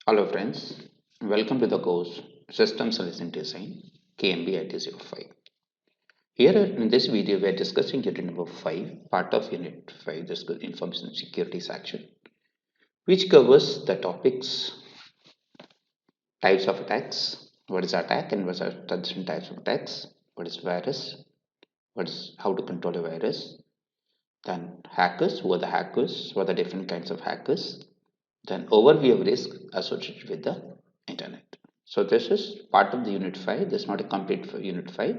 Hello friends, welcome to the course System Solution Design KMB IT05. Here in this video we are discussing unit number 5, part of unit 5, this is information security section, which covers the topics types of attacks, what is attack and what are the different types of attacks, what is virus, what is how to control a virus, then hackers, who are the hackers, what are the different kinds of hackers, then overview of risk associated with the internet. So this is part of the unit 5. This is not a complete for unit 5.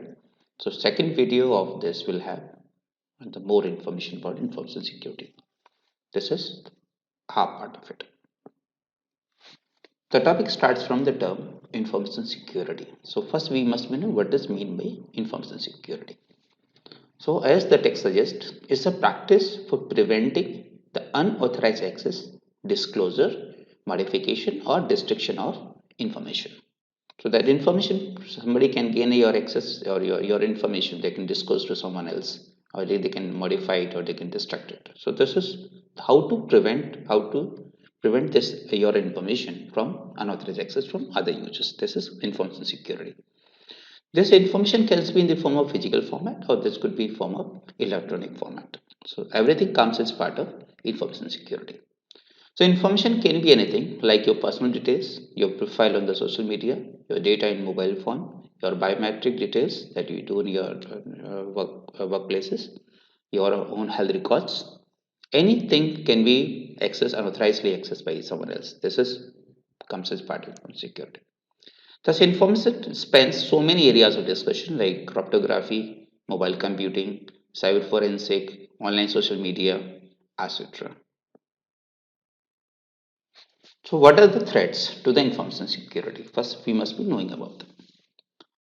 So second video of this will have the more information about information security. This is half part of it. The topic starts from the term information security. So first we must know what does mean by information security. So as the text suggests, it's a practice for preventing the unauthorized access, disclosure, modification or destruction of information. So that information, somebody can gain your access or your information, they can disclose to someone else, or they can modify it or they can destruct it. So this is how to prevent this your information from unauthorized access from other users. This is information security. This information can be in the form of physical format or this could be in form of electronic format. So everything comes as part of information security. So information can be anything like your personal details, your profile on the social media, your data in mobile phone, your biometric details that you do in your workplaces, your own health records. Anything can be accessed unauthorizedly accessed by someone else. This is comes as part of security. Thus, information spans so many areas of discussion like cryptography, mobile computing, cyber forensic, online social media, etc. So, what are the threats to the information security? First, we must be knowing about them.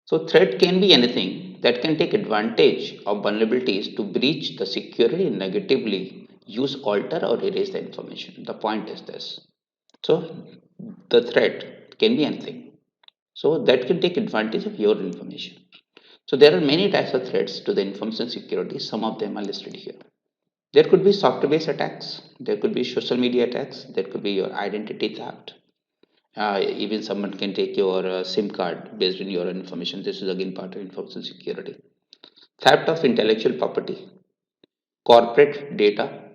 So, threat can be anything that can take advantage of vulnerabilities to breach the security and negatively use, alter, or erase the information. The point is this. So, the threat can be anything. So, that can take advantage of your information. So, there are many types of threats to the information security. Some of them are listed here. There could be software based attacks, there could be social media attacks, there could be your identity theft. Even someone can take your SIM card based on your information. This is again part of information security. Theft of intellectual property, corporate data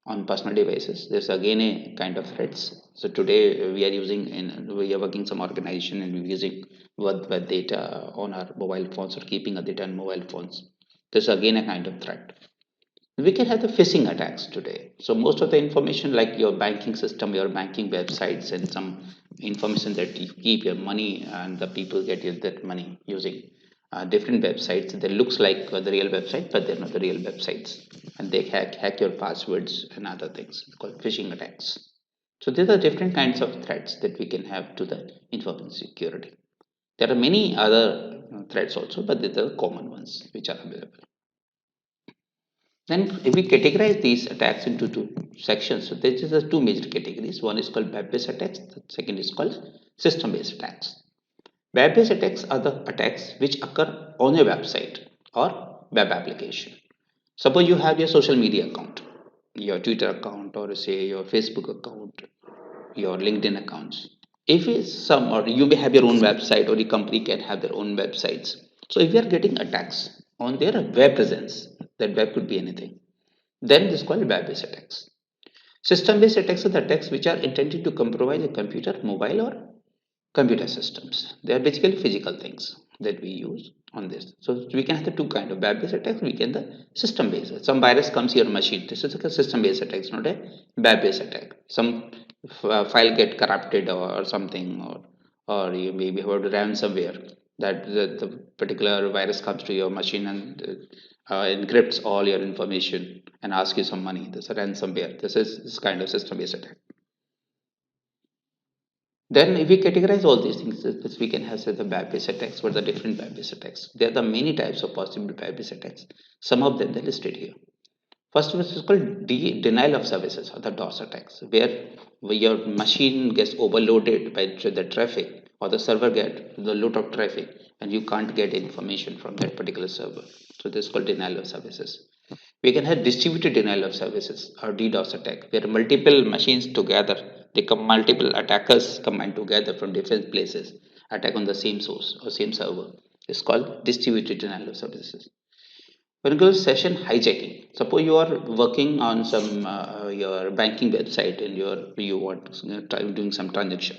on personal devices. There's again a kind of threats. So today we are working some organization and we're using web data on our mobile phones or keeping a data on mobile phones. This is again a kind of threat. We can have the phishing attacks today. So most of the information like your banking system, your banking websites and some information that you keep your money and the people get that money using different websites that looks like the real website but they're not the real websites, and they hack your passwords and other things called phishing attacks. So these are different kinds of threats that we can have to the information security. There are many other threats also, but these are the common ones which are available. Then if we categorize these attacks into two sections, so there is two major categories. One is called web-based attacks, the second is called system-based attacks. Web-based attacks are the attacks which occur on a website or web application. Suppose you have your social media account, your Twitter account, or say your Facebook account, your LinkedIn accounts. If it's some, or you may have your own website, or the company can have their own websites. So if you are getting attacks on their web presence, that web could be anything, then this is called web-based attacks. System-based attacks are the attacks which are intended to compromise a computer, mobile, or computer systems. They are basically physical things that we use on this. So we can have the two kind of web-based attacks. We can the system-based. Some virus comes to your machine. This is like a system-based attack. It's not a web-based attack. Some file get corrupted or something, or you maybe have a ransomware that the particular virus comes to your machine and encrypts all your information and asks you some money. This is a ransomware. This kind of system-based attack. Then if we categorize all these things, we can have say the web-based attacks. What are the different web-based attacks? There are the many types of possible web-based attacks. Some of them are listed here. First one is called denial of services or the DOS attacks, where your machine gets overloaded by the traffic or the server get the load of traffic and you can't get information from that particular server. So this is called denial of services. We can have distributed denial of services or DDoS attack, where multiple machines together They come multiple attackers combined together from different places, attack on the same source or same server. It's called distributed denial of services. When it goes to session hijacking, suppose you are working on some your banking website and you want doing some transaction.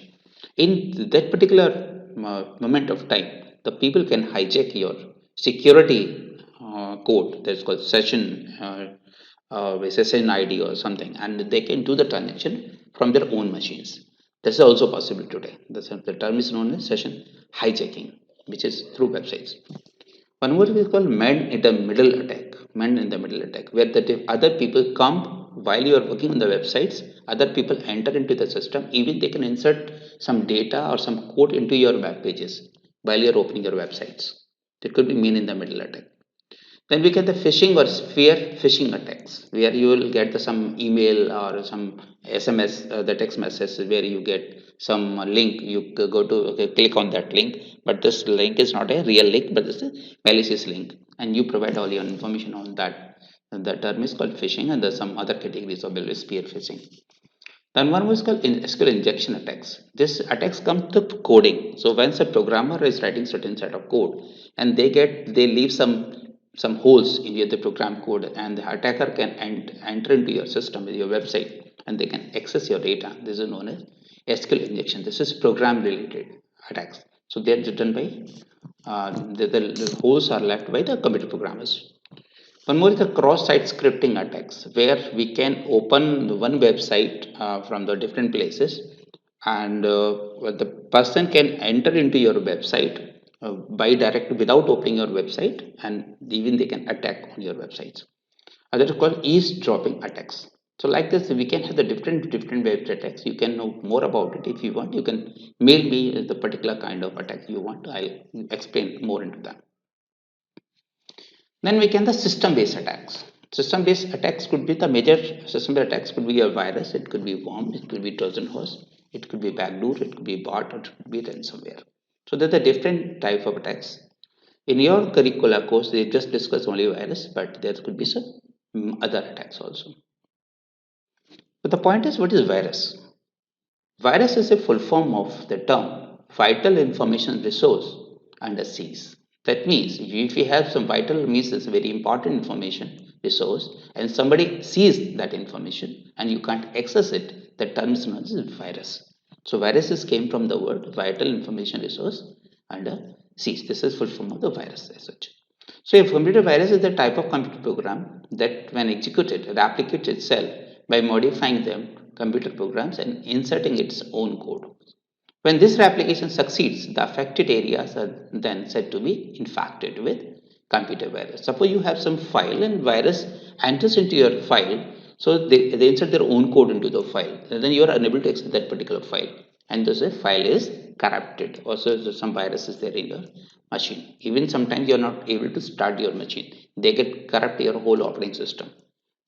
In that particular moment of time, the people can hijack your security code that's called session with session ID or something, and they can do the transaction from their own machines. That's also possible today. The term is known as session hijacking, which is through websites. One more is called man in the middle attack. Man in the middle attack, where the other people come while you are working on the websites. Other people enter into the system. Even they can insert some data or some code into your web pages while you are opening your websites. That could be man in the middle attack. Then we get the phishing or spear phishing attacks, where you will get some email or some SMS, the text message, where you get some link. You go to click on that link, but this link is not a real link, but it's a malicious link, and you provide all your information on that. And the term is called phishing, and there's some other categories of spear phishing. Then one was called SQL injection attacks. This attacks come to coding. So once a programmer is writing certain set of code, and they leave some holes in the program code, and the attacker can enter into your system with your website, and they can access your data. This is known as SQL injection. This is program related attacks. So they're done by the holes are left by the computer programmers. One more is the cross-site scripting attacks, where we can open one website from the different places, and the person can enter into your website by direct without opening your website, and even they can attack on your websites. Others are called eavesdropping attacks. So like this, we can have the different web attacks. You can know more about it if you want. You can mail me the particular kind of attack you want. I'll explain more into that. Then we can the system-based attacks. System-based attacks could be the major system-based attacks could be a virus, it could be worm, it could be Trojan horse, it could be backdoor, it could be bot, or it could be ransomware. So there are different type of attacks. In your curricula course, they just discuss only virus, but there could be some other attacks also. But the point is, what is virus? Virus is a full form of the term vital information resource under seize. That means if we have some vital means it's a very important information resource and somebody sees that information and you can't access it, the term is known as virus. So viruses came from the word vital information resource under seize. This is full form of the virus as such. So a computer virus is the type of computer program that when executed replicates itself by modifying them computer programs and inserting its own code. When this replication succeeds, the affected areas are then said to be infected with computer virus. Suppose you have some file and virus enters into your file, so they insert their own code into the file, and then you are unable to access that particular file, and thus a file is corrupted. Also, some viruses there in your machine. Even sometimes you are not able to start your machine; they get corrupt your whole operating system.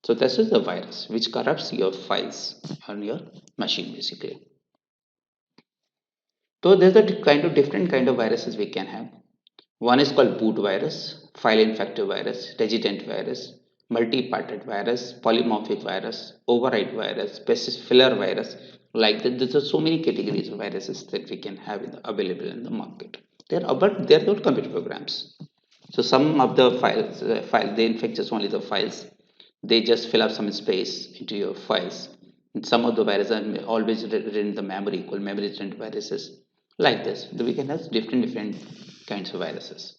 So this is the virus which corrupts your files on your machine basically. So there's a kind of different kind of viruses we can have. One is called boot virus, file infected virus, resident virus, multi-parted virus, polymorphic virus, override virus, specific filler virus. Like that, there's so many categories of viruses that we can have available in the market. But they're not computer programs. So some of the file they infect just only the files. They just fill up some space into your files. And some of the viruses are always written in the memory, called memory retent viruses. Like this, we can have different kinds of viruses.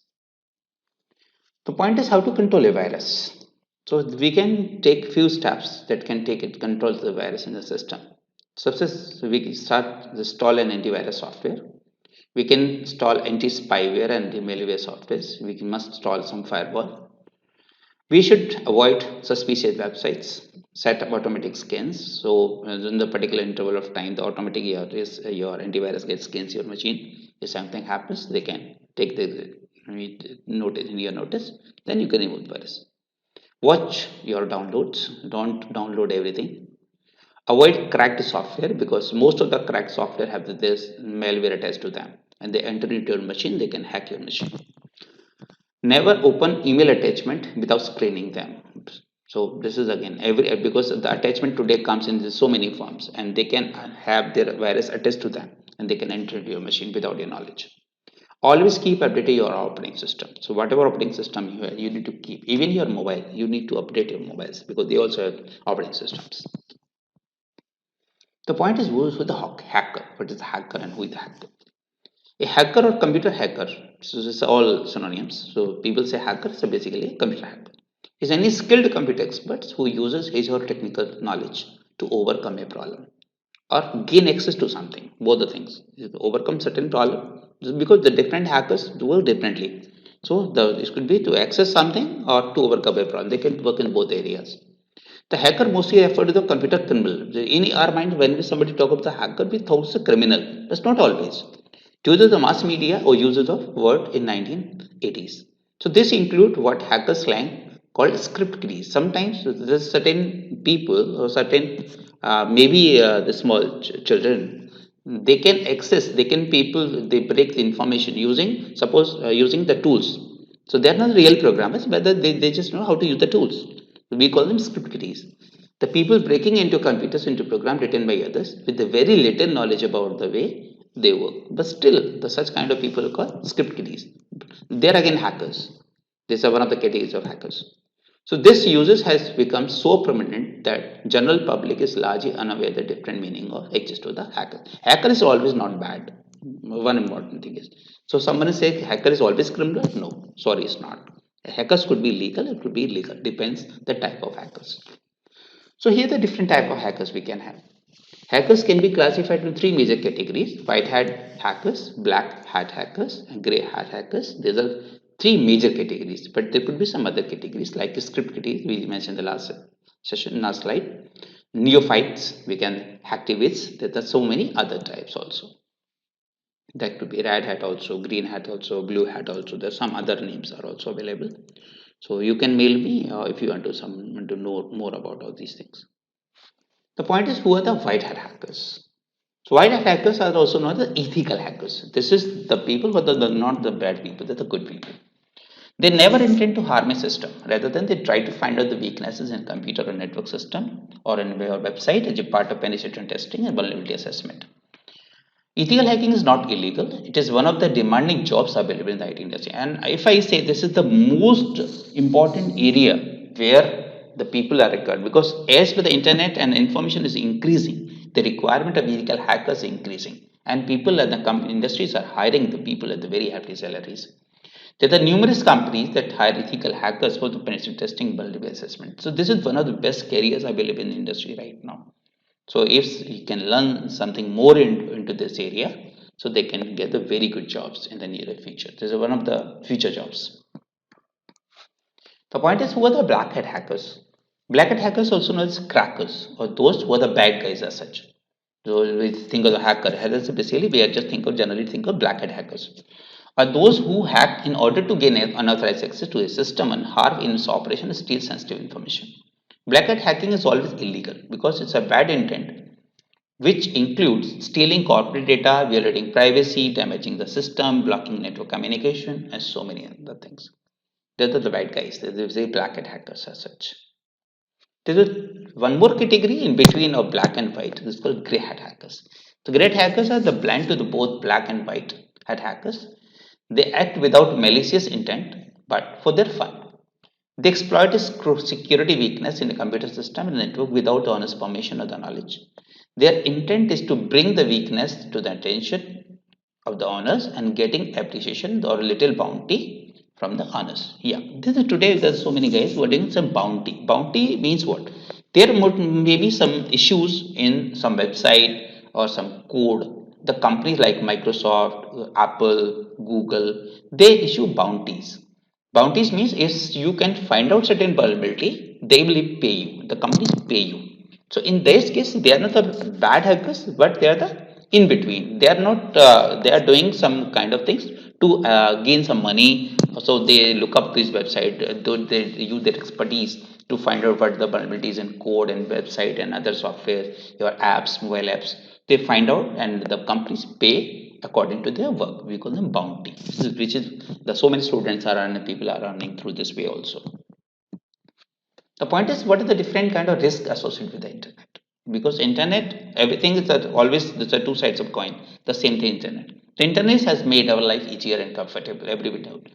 The point is how to control a virus. So we can take few steps that can take it control the virus in the system. So we can start install an antivirus software. We can install anti-spyware and anti-malware software. We must install some firewall. We should avoid suspicious websites. Set up automatic scans. So in the particular interval of time, the automatic your antivirus gets scans your machine. If something happens, they can take the notice in your notice. Then you can remove the virus. Watch your downloads. Don't download everything. Avoid cracked software because most of the cracked software have this malware attached to them, and they enter into your machine. They can hack your machine. Never open email attachment without screening them. So this is again every, because the attachment today comes in so many forms, and they can have their virus attached to them, and they can enter into your machine without your knowledge. Always keep updating your operating system. So whatever operating system you have, you need to keep. Even your mobile, you need to update your mobiles because they also have operating systems. The point is, who is the hacker? What is the hacker and who is the hacker? A hacker or computer hacker, so this is all synonyms. So people say hacker, so basically a computer hacker is any skilled computer expert who uses his or her technical knowledge to overcome a problem or gain access to something. Both the things, overcome certain problem, because the different hackers work differently. So this could be to access something or to overcome a problem. They can work in both areas. The hacker mostly refer to the computer criminal. In our mind, when somebody talk about the hacker, we thought it's a criminal. That's not always. Due to the mass media or usage of word in 1980s. So this include what hacker slang called script kiddies. Sometimes there's certain people or certain maybe the small children, they can access, they can people, they break the information using, suppose using the tools. So they're not real programmers, but they just know how to use the tools. We call them script kiddies. The people breaking into computers into program written by others with the very little knowledge about the way they work. But still, the such kind of people are called script kiddies. They're again hackers. These are one of the categories of hackers. So this usage has become so prominent that general public is largely unaware the different meaning of exists to the hacker. Hacker is always not bad. One important thing is, so someone is saying hacker is always criminal. No, sorry, it's not. Hackers could be legal, it could be illegal. Depends the type of hackers. So here are the different type of hackers we can have. Hackers can be classified into three major categories: white hat hackers, black hat hackers, and grey hat hackers. These are three major categories, but there could be some other categories like script kiddies we mentioned in the last session, last slide. Neophytes, we can hacktivists. There are so many other types also. That could be red hat also, green hat also, blue hat also. There's some other names are also available. So you can mail me if you want to know more about all these things. The point is, who are the white hat hackers? So white hat hackers are also known as the ethical hackers. This is the people, but they're not the bad people, they're the good people. They never intend to harm a system. Rather than they try to find out the weaknesses in computer or network system or in a website as a part of penetration testing and vulnerability assessment. Ethical hacking is not illegal. It is one of the demanding jobs available in the IT industry. And if I say this is the most important area where the people are required, because as per the internet and information is increasing, the requirement of ethical hackers is increasing. And people at the industries are hiring the people at the very hefty salaries. There are numerous companies that hire ethical hackers for the penetration testing vulnerability assessment. So this is one of the best careers available in the industry right now. So if you can learn something more into this area, so they can get the very good jobs in the near future. This is one of the future jobs. The point is, who are the black hat hackers? Black hat hackers, also known as crackers, or those who are the bad guys as such. So we think of the hacker. Hackers basically we are just generally think of black hat hackers. Are those who hack in order to gain unauthorized access to a system and harm in its operation and steal sensitive information. Black hat hacking is always illegal because it's a bad intent, which includes stealing corporate data, violating privacy, damaging the system, blocking network communication, and so many other things. They're the bad guys. They're the black hat hackers as such. There's one more category in between of black and white. This is called gray hat hackers. The gray hat hackers are the blend to the both black and white hat hackers. They act without malicious intent, but for their fun. They exploit a security weakness in a computer system and network without the owner's permission or the knowledge. Their intent is to bring the weakness to the attention of the owners and getting appreciation or a little bounty from the owners. Yeah, this is today there's so many guys who are doing some bounty. Bounty means what? There may be some issues in some website or some code. The companies like Microsoft, Apple, Google, they issue bounties. Bounties means if you can find out certain vulnerability, they will pay you. The companies pay you. So in this case, they are not the bad hackers, but they are the in between. They are not. They are doing some kind of things to gain some money. So they look up this website. They use their expertise to find out what the vulnerabilities in code and website and other software, your apps, mobile apps. They find out, and the companies pay according to their work. We call them bounty, which is the so many students are earning, people are earning through this way also. The point is, what are the different kind of risk associated with the internet? Because internet, everything is that always there's a two sides of coin. The same thing, internet. The internet has made our life easier and comfortable. Every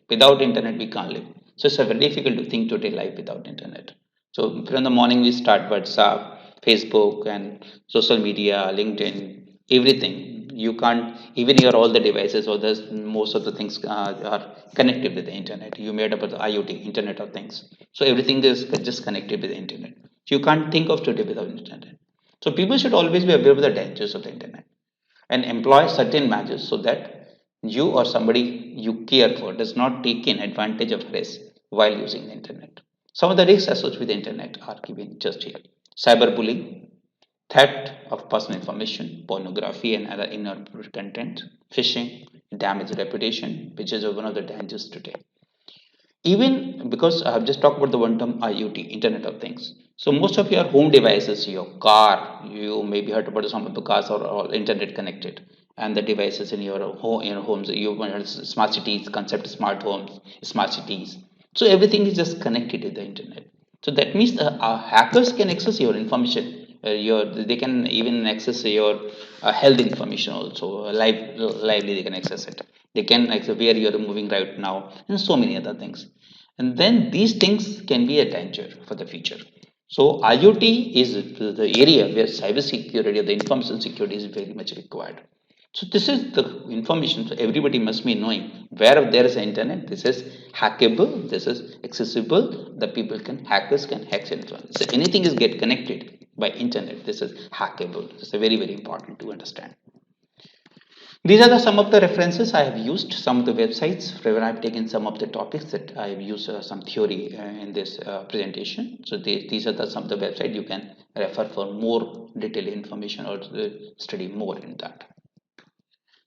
without internet we can't live. So it's a very difficult to think today life without internet. So from the morning we start WhatsApp, Facebook, and social media, LinkedIn, everything. You can't even your all the devices or the most of the things are connected with the internet. You made up with the IoT, Internet of Things. So everything is just connected with the internet. So you can't think of today without internet. So people should always be aware of the dangers of the internet and employ certain measures so that you or somebody you care for does not take in advantage of risk while using the internet. Some of the risks associated with the internet are given just here. Cyberbullying, theft of personal information, pornography and other inappropriate content, phishing, damaged reputation, which is one of the dangers today. Even because I have just talked about the one term IoT, Internet of Things. So most of your home devices, your car, you maybe heard about some of the cars are all internet connected, and the devices in your home, in your homes, you smart cities, concept smart homes, smart cities. So everything is just connected to the internet. So that means hackers can access your information. Your they can even access your health information also. Lively they can access it. They can access where you are moving right now, and so many other things. And then these things can be a danger for the future. So IoT is the area where cyber security or the information security is very much required. So this is the information. So everybody must be knowing where there is internet. This is hackable. This is accessible. The people can hackers can hack internet. So anything is get connected by internet. This is hackable. This is very important to understand. These are some of the references I have used, some of the websites where I've taken some of the topics that I have used some theory in this presentation. So these are some of the websites you can refer for more detailed information or study more in that.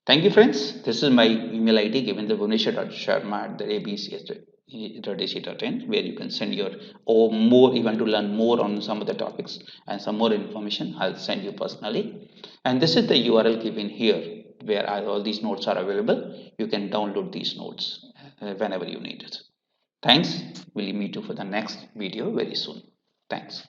Thank you, friends. This is my email ID given the bhuvaneswar.sharma at the abc.ac.in, where you can send your or more, you want to learn more on some of the topics and some more information. I'll send you personally. And this is the URL given here where all these notes are available. You can download these notes whenever you need it. Thanks. We'll meet you for the next video very soon. Thanks.